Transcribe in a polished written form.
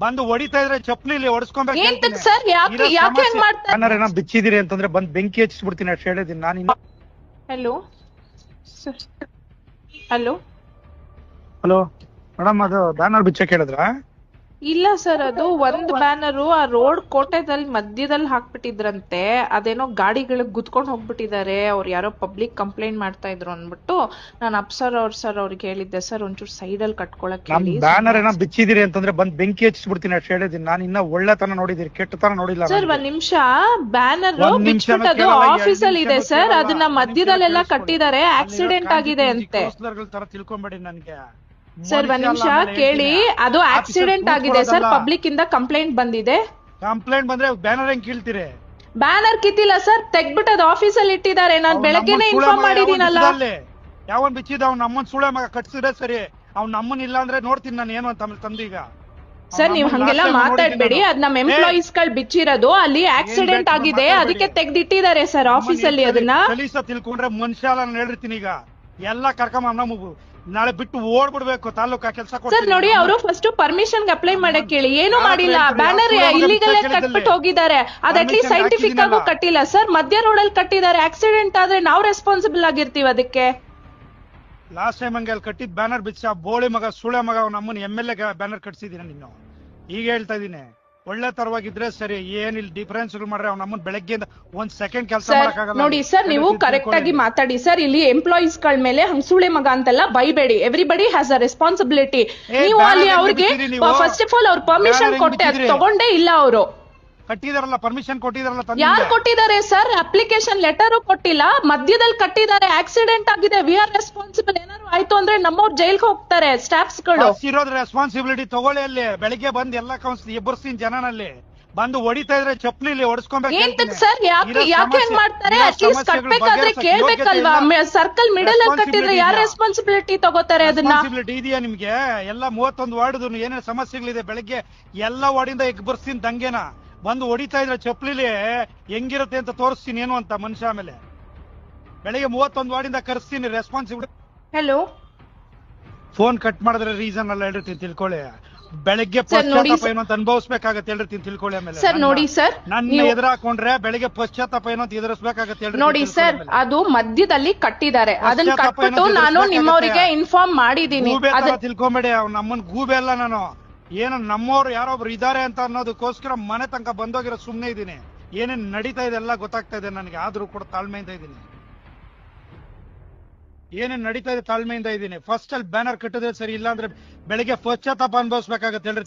ಬಂದು ಹೊಡಿತಾ ಇದ್ರೆ ಚಪ್ಲಿಲಿ ಹೊಡಿಸ್ಕೊಂಬೇಕು ಎಂತಕ್ ಸರ್ ಯಾಕೆ ಯಾಕೆ ಹಂಗ್ ಮಾಡ್ತಾರೆ? ಏನಾರ ಬಿಚ್ಚಿದಿರಿ ಅಂತಂದ್ರೆ ಬಂದ್ ಬೆಂಕಿ ಹಚ್ಚಿಸ್ಬಿಡ್ತೀನಿ ಅಷ್ಟು ಹೇಳಿದೀನಿ ನಾನು. Hello sir, hello hello madam, ಅದು ಬ್ಯಾನರ್ ಬಿಚ್ಚಕ್ ಹೇಳಿದ್ರ? ಇಲ್ಲ ಸರ್, ಅದು ಒಂದ್ ಬ್ಯಾನರು ಆ ರೋಡ್ ಕೋಟೆದಲ್ಲಿ ಮಧ್ಯದಲ್ಲಿ ಹಾಕ್ಬಿಟ್ಟಿದ್ರಂತೆ. ಅದೇನೋ ಗಾಡಿಗಳಿಗೆ ಗುದ್ಕೊಂಡ್ ಹೋಗ್ಬಿಟ್ಟಿದ್ದಾರೆ, ಅವ್ರು ಯಾರೋ ಪಬ್ಲಿಕ್ ಕಂಪ್ಲೇಂಟ್ ಮಾಡ್ತಾ ಇದ್ರು ಅಂದ್ಬಿಟ್ಟು ನಾನು ಅಪ್ಸರ್ ಅವ್ರಿಗೆ ಹೇಳಿದ್ದೆ ಸರ್ ಒಂಚೂರು ಸೈಡ್ ಅಲ್ಲಿ ಕಟ್ಕೊಳಕ್ ನಮ್ ಹೇಳಿ. ಬ್ಯಾನರ್ ಏನೋ ಬಿಚ್ಚಿದಿರಿ ಅಂತಂದ್ರೆ ಬಂದ್ ಬೆಂಕಿ ಹಚ್ಚಿಸ್ಬಿಡ್ತೀನಿ ಅಷ್ಟು ಹೇಳಿದೀನಿ ನಾನು. ಇನ್ನ ಒಳ್ಳೆತನ ನೋಡಿದಿರಿ, ಕೆಟ್ಟತನ ನೋಡಿಲ್ಲ ಸರ್. ಒಂದ್ ನಿಮಿಷ, ಬ್ಯಾನರ್ ಬಿಚ್ಬಿಟ್ಟದು ಆಫೀಸ್ ಅಲ್ಲಿ ಇದೆ ಸರ್, ಅದನ್ನ ಮಧ್ಯದಲ್ಲೆಲ್ಲ ಕಟ್ಟಿದ್ದಾರೆ, ಆಕ್ಸಿಡೆಂಟ್ ಆಗಿದೆ ಅಂತೆ. ತರ ತಿಳ್ಕೊಂಬೇಡಿ ನನ್ಗೆ ಸರ್ ಒಂದ್ ನಿಮಿಷ ಕೇಳಿ, ಅದು ಆಕ್ಸಿಡೆಂಟ್ ಆಗಿದೆ ಸರ್, ಪಬ್ಲಿಕ್ ಇಂದ ಕಂಪ್ಲೇಂಟ್ ಬಂದಿದೆ. ಕಂಪ್ಲೇಂಟ್ ಬಂದ್ರೆ ಬ್ಯಾನರ್ ಹೆಂಗ್ ಕೀಳ್ತೀರಿ? ಬ್ಯಾನರ್ ಕಿತ್ತಿಲ್ಲ ಸರ್, ತೆಗ್ಬಿಟ್ಟು ಅದು ಆಫೀಸ್ ಅಲ್ಲಿ ಇಟ್ಟಿದ್ದಾರೆ. ನಾನ್ ಬೆಳಗ್ಗೆನೆ ಇನ್ಫಾರ್ಮ್ ಮಾಡಿದೀನಲ್ಲ. ಯಾವನ್ ಬಿಚ್ಚಿದ ಅವ್ನ ನಮ್ಮನ್ ಸುಳೆ ಮಗ ಕಟ್ಸಿದ್ರೆ ಸರಿ, ಅವ್ನ ನಮ್ಮನ್ ಇಲ್ಲ ಅಂದ್ರೆ ನೋಡ್ತೀನಿ ನಾನು ಏನು ಅಂತ ತಂದೀಗ. ಸರ್ ನೀವ್ ಹಂಗೆಲ್ಲ ಮಾತಾಡ್ಬೇಡಿ, ಅದ್ ನಮ್ ಎಂಪ್ಲಾಯೀಸ್ ಗಳು ಬಿಚ್ಚಿರೋದು, ಅಲ್ಲಿ ಆಕ್ಸಿಡೆಂಟ್ ಆಗಿದೆ, ಅದಕ್ಕೆ ತೆಗ್ದಿಟ್ಟಿದ್ದಾರೆ ಸರ್ ಆಫೀಸ್ ಅಲ್ಲಿ. ಅದನ್ನ ಕಲೀಸ ತಿಳ್ಕೊಂಡ್ರೆ ಮನುಷ್ಯ ನಾನು ಹೇಳಿರ್ತೀನಿ. ಈಗ ಎಲ್ಲ ಕರ್ಕೊಂಡ್ ನಮ್ಮ ನಾಳೆ ಬಿಟ್ಟು ಓಡ್ಬಿಡ್ಬೇಕು ತಾಲೂಕಾ ಕೆಲಸ. ಸರ್ ನೋಡಿ, ಅವರು ಫಸ್ಟ್ ಪರ್ಮಿಷನ್ ಅಪ್ಲೈ ಮಾಡಕ್ ಹೇಳಿ, ಏನು ಮಾಡಿಲ್ಲ. ಬ್ಯಾನರ್ ಇಲ್ಲಿಗಲ್ ಕಟ್ಬಿಟ್ಟು ಹೋಗಿದ್ದಾರೆ, ಅದ್ ಅಟ್ಲೀಸ್ಟ್ ಸೈಂಟಿಫಿಕ್ ಆಗು ಕಟ್ಟಿಲ್ಲ ಸರ್. ಮಧ್ಯ ರೋಡ್ ಅಲ್ಲಿ ಕಟ್ಟಿದ್ದಾರೆ, ಆಕ್ಸಿಡೆಂಟ್ ಆದ್ರೆ ನಾವು ರೆಸ್ಪಾನ್ಸಿಬಲ್ ಆಗಿರ್ತೀವಿ ಅದಕ್ಕೆ. ಲಾಸ್ಟ್ ಟೈಮ್ ಹಂಗೆ ಅಲ್ಲಿ ಕಟ್ಟಿದ್ ಬ್ಯಾನರ್ ಬಿಚ್ಚ ಬೋಳಿ ಮಗ ಸುಳೆ ಮಗ ಅವ್ನ ನಮ್ಮನ್ನ MLA ಬ್ಯಾನರ್ ಕಟ್ಸಿದೀನಿ ನೀನು. ಈಗ ಹೇಳ್ತಾ ಇದೀನಿ, ಒಳ್ಳೆ ತರವಾಗಿದ್ರೆ ಸರಿ, ಏನಿಲ್ಲ ಡಿಫರೆನ್ಸ್ ಮಾಡ್ರೆ ಅವ್ನ ನಮ್ಮನ್ನ ಬೆಳಗ್ಗೆಯಿಂದ ಒಂದ್ ಸೆಕೆಂಡ್ ಕೆಲಸ ಮಾಡಕ್ಕಾಗಲ್ಲ. ನೋಡಿ ಸರ್, ನೀವು ಕರೆಕ್ಟ್ ಆಗಿ ಮಾತಾಡಿ ಸರ್. ಇಲ್ಲಿ ಎಂಪ್ಲಾಯೀಸ್ ಗಳ ಮೇಲೆ ಹಂಗ್ ಸುಳೆ ಮಗ ಅಂತೆಲ್ಲ ಬೈಬೇಡಿ. Everybody has a responsibility. ನೀವು ಅಲ್ಲಿ ಅವ್ರಿಗೆ ಫಸ್ಟ್ ಆಫ್ ಆಲ್ ಅವ್ರ ಪರ್ಮಿಷನ್ ಕೊಟ್ಟೆ, ಅದು ತಗೊಂಡೇ ಇಲ್ಲ ಅವರು. ಕಟ್ಟಿದಾರಲ್ಲ, ಪರ್ಮಿಷನ್ ಕೊಟ್ಟಿದಾರಲ್ಲ. ಯಾರು ಕೊಟ್ಟಿದ್ದಾರೆ ಸರ್? ಅಪ್ಲಿಕೇಶನ್ ಲೆಟರ್ ಕೊಟ್ಟಿಲ್ಲ, ಮಧ್ಯದಲ್ಲಿ ಕಟ್ಟಿದ್ದಾರೆ. ಆಕ್ಸಿಡೆಂಟ್ ಆಗಿದೆ, ವಿ ಆರ್ ರೆಸ್ಪಾನ್ಸಿಬಲ್. ಏನಾದ್ರು ಆಯ್ತು ಅಂದ್ರೆ ನಮ್ಮವ್ರು ಜೈಲ್ಗೆ ಹೋಗ್ತಾರೆ ಸ್ಟಾಫ್ಸ್ ಗಳು. ಇರೋದ್ ರೆಸ್ಪಾನ್ಸಿಬಿಲಿಟಿ ತಗೊಳ್ಳಿ. ಅಲ್ಲಿ ಬೆಳಿಗ್ಗೆ ಬಂದ್ ಎಲ್ಲ ಎಬ್ಬರ್ಸ್ತೀನಿ ಜನನಲ್ಲಿ. ಬಂದು ಹೊಡಿತಾ ಇದ್ರೆ ಚಪ್ಲಿಲಿ ಹೊಡಿಸ್ಕೊಂಬೇಕು. ಎಂತಕ್ ಸರ್ ಯಾಕೆ ಹಂಗ್ ಮಾಡ್ತಾರೆ? ಅಟ್ಲೀಸ್ಟ್ ಕಟ್ಬೇಕಾದ್ರೆ ಕೇಳ್ಬೇಕಲ್ವಾ? ಸರ್ಕಲ್ ಮಿಡಲ್ ಅಲ್ಲಿ ಕಟ್ಟಿದ್ರೆ ಯಾರು ರೆಸ್ಪಾನ್ಸಿಬಿಲಿಟಿ ತಗೋತಾರೆ? ಅದನ್ನ ಇದೆಯಾ ನಿಮ್ಗೆ? ಎಲ್ಲ 31 ವಾರ್ಡ್ ಏನೇನು ಸಮಸ್ಯೆಗಳಿದೆ, ಬೆಳಿಗ್ಗೆ ಎಲ್ಲ ವಾರ್ಡಿಂದ ಎಬ್ಬರ್ಸ್ತೀನಿ ದಂಗೆನ. ಬಂದು ಹೊಡಿತಾ ಇದ್ರೆ ಚಪ್ಲಿಲಿ ಹೆಂಗಿರುತ್ತೆ ಅಂತ ತೋರಿಸ್ತೀನಿ ಏನು ಅಂತ ಮನುಷ್ಯ. ಆಮೇಲೆ ಬೆಳಿಗ್ಗೆ 31 ವಾರ್ಡಿಂದ ಕರ್ಸ್ತೀನಿ ರೆಸ್ಪಾನ್ಸಿಬಿಲಿಟಿ. ಹಲೋ, ಫೋನ್ ಕಟ್ ಮಾಡಿದ್ರೆ ರೀಸನ್ ಎಲ್ಲ ಹೇಳಿರ್ತೀನಿ ತಿಳ್ಕೊಳ್ಳಿ. ಬೆಳಿಗ್ಗೆ ಪಶ್ಚಾತ್ತಾಪ ಏನು ಅಂತ ಅನುಭವಿಸ್ಬೇಕಾಗತ್ತೆ ಹೇಳಿರ್ತೀನಿ ತಿಳ್ಕೊಳ್ಳಿ. ಆಮೇಲೆ ಸರ್ ನೋಡಿ ಸರ್, ನನ್ನ ಎದುರು ಹಾಕೊಂಡ್ರೆ ಬೆಳಿಗ್ಗೆ ಪಶ್ಚಾತ್ತಾಪ ಏನೋ ಅಂತ ಎದುರಿಸ್ಬೇಕಾಗತ್ತೆ ನೋಡಿ ಸರ್. ಅದು ಮಧ್ಯದಲ್ಲಿ ಕಟ್ಟಿದ್ದಾರೆ, ಅದನ್ನ ಕಟ್ಬಿಟ್ಟು ನಾನು ನಿಮ್ಮವರಿಗೆ ಇನ್ಫಾರ್ಮ್ ಮಾಡಿದೀನಿ. ತಿಳ್ಕೊಂಬೇಡಿ, ಅವ್ನ ನಮ್ಮನ್ ಗೂಬೆ ಅಲ್ಲ ನಾನು. ಏನು ನಮ್ಮವ್ರು ಯಾರೊಬ್ರು ಇದಾರೆ ಅಂತ ಅನ್ನೋದಕ್ಕೋಸ್ಕರ ಮನೆ ತನಕ ಬಂದೋಗಿರೋ ಸುಮ್ನೆ ಇದೀನಿ. ಏನೇನ್ ನಡೀತಾ ಇದೆ ಎಲ್ಲ ಗೊತ್ತಾಗ್ತಾ ಇದೆ ನನಗೆ, ಆದ್ರೂ ಕೂಡ ತಾಳ್ಮೆಯಿಂದ ಇದೀನಿ. ಏನೇನ್ ನಡೀತಾ ಇದೆ ತಾಳ್ಮೆಯಿಂದ ಇದೀನಿ. ಫಸ್ಟ್ ಅಲ್ಲಿ ಬ್ಯಾನರ್ ಕಟ್ಟಿದ್ರೆ ಸರಿ, ಇಲ್ಲ ಅಂದ್ರೆ ಬೆಳಿಗ್ಗೆ ಪಶ್ಚಾತ್ತಾಪ ಅನುಭವಿಸ್ಬೇಕಾಗತ್ತೆ ಹೇಳ್ರಿ.